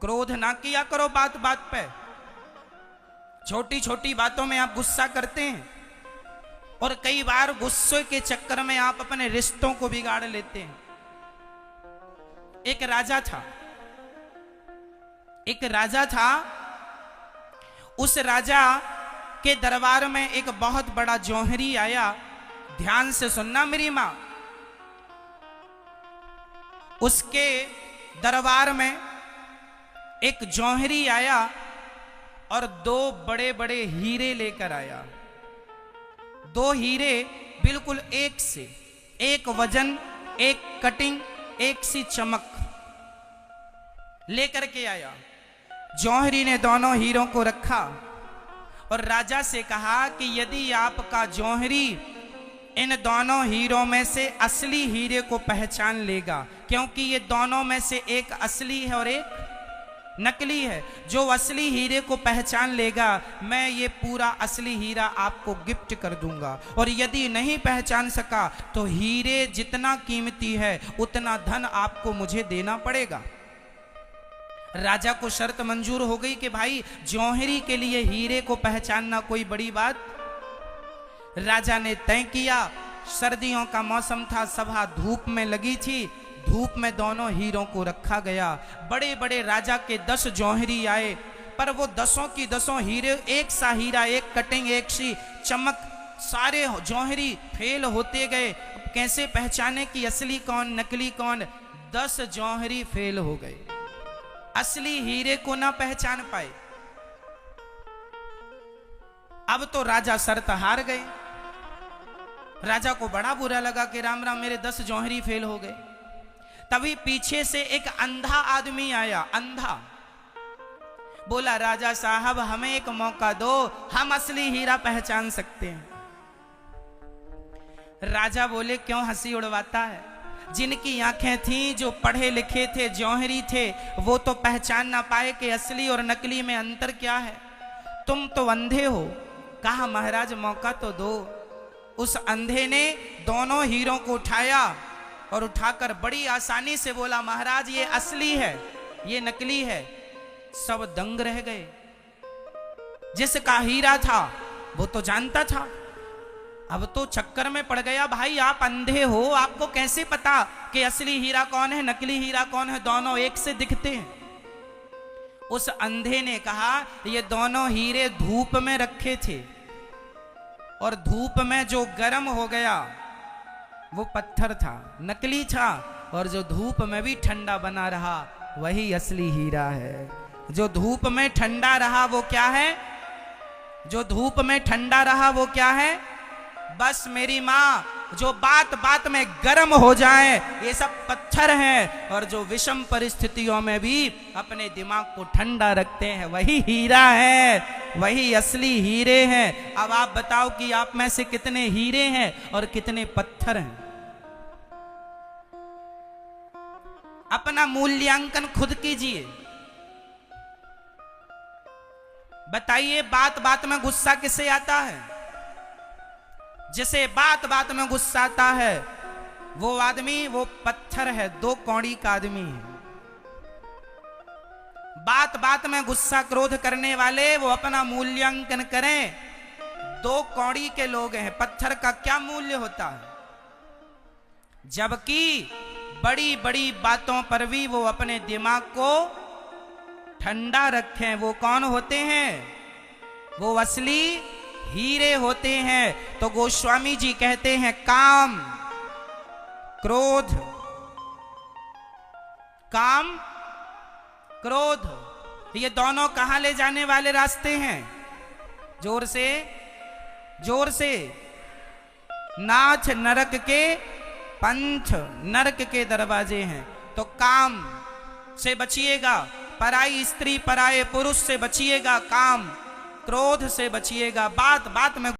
क्रोध ना किया करो बात बात पे। छोटी छोटी बातों में आप गुस्सा करते हैं और कई बार गुस्से के चक्कर में आप अपने रिश्तों को बिगाड़ लेते हैं। एक राजा था। उस राजा के दरबार में एक बहुत बड़ा जौहरी आया। ध्यान से सुनना मेरी मां। उसके दरबार में एक जौहरी आया और दो बड़े बड़े हीरे लेकर आया। दो हीरे बिल्कुल एक से एक वजन, एक कटिंग, एक सी चमक लेकर के आया। जौहरी ने दोनों हीरों को रखा और राजा से कहा कि यदि आपका जौहरी इन दोनों हीरों में से असली हीरे को पहचान लेगा, क्योंकि ये दोनों में से एक असली है और एक नकली है, जो असली हीरे को पहचान लेगा मैं ये पूरा असली हीरा आपको गिफ्ट कर दूंगा, और यदि नहीं पहचान सका तो हीरे जितना कीमती है उतना धन आपको मुझे देना पड़ेगा। राजा को शर्त मंजूर हो गई कि भाई जौहरी के लिए हीरे को पहचानना कोई बड़ी बात। राजा ने तय किया। सर्दियों का मौसम था, सभा धूप में लगी थी। धूप में दोनों हीरों को रखा गया। बड़े बड़े राजा के 10 जौहरी आए, पर वो 10 की 10 हीरे, एक सा हीरा, एक कटिंग, एक सी चमक, सारे जौहरी फेल होते गए। अब कैसे पहचाने कि असली कौन नकली कौन? 10 जौहरी फेल हो गए, असली हीरे को ना पहचान पाए। अब तो राजा शर्त हार गए। राजा को बड़ा बुरा लगा कि राम राम मेरे 10 जौहरी फेल हो गए। तभी पीछे से एक अंधा आदमी आया। अंधा बोला, राजा साहब हमें एक मौका दो, हम असली हीरा पहचान सकते हैं। राजा बोले, क्यों हंसी उड़वाता है? जिनकी आंखें थीं, जो पढ़े लिखे थे, जौहरी थे, वो तो पहचान ना पाए कि असली और नकली में अंतर क्या है। तुम तो अंधे हो। कहा, महाराज मौका तो दो। उस अंधे ने दोनों हीरों को उठाया और उठाकर बड़ी आसानी से बोला, महाराज ये असली है, ये नकली है। सब दंग रह गए। जिसका हीरा था वो तो जानता था, अब तो चक्कर में पड़ गया। भाई आप अंधे हो, आपको कैसे पता कि असली हीरा कौन है, नकली हीरा कौन है? दोनों एक से दिखते हैं। उस अंधे ने कहा, ये दोनों हीरे धूप में रखे थे और धूप में जो गर्म हो गया वो पत्थर था, नकली था, और जो धूप में भी ठंडा बना रहा वही असली हीरा है। जो धूप में ठंडा रहा वो क्या है? जो धूप में ठंडा रहा वो क्या है? बस मेरी माँ, जो बात बात में गर्म हो जाए ये सब पत्थर हैं, और जो विषम परिस्थितियों में भी अपने दिमाग को ठंडा रखते हैं वही हीरा है, वही असली हीरे हैं। अब आप बताओ कि आप में से कितने हीरे हैं और कितने पत्थर हैं? अपना मूल्यांकन खुद कीजिए। बताइए, बात बात में गुस्सा किसे आता है? जिसे बात बात में गुस्सा आता है वो आदमी, वो पत्थर है, 2 कौड़ी का आदमी है। बात बात में गुस्सा क्रोध करने वाले वो अपना मूल्यांकन करें, 2 कौड़ी के लोग हैं। पत्थर का क्या मूल्य होता है? जबकि बड़ी बड़ी बातों पर भी वो अपने दिमाग को ठंडा रखें, वो कौन होते हैं? वो असली हीरे होते हैं। तो गोस्वामी जी कहते हैं, काम क्रोध, काम क्रोध, ये दोनों कहां ले जाने वाले रास्ते हैं? जोर से, जोर से। नाथ नरक के पंथ, नरक के दरवाजे हैं। तो काम से बचिएगा, पराई स्त्री पराये पुरुष से बचिएगा, काम क्रोध से बचिएगा। बात बात में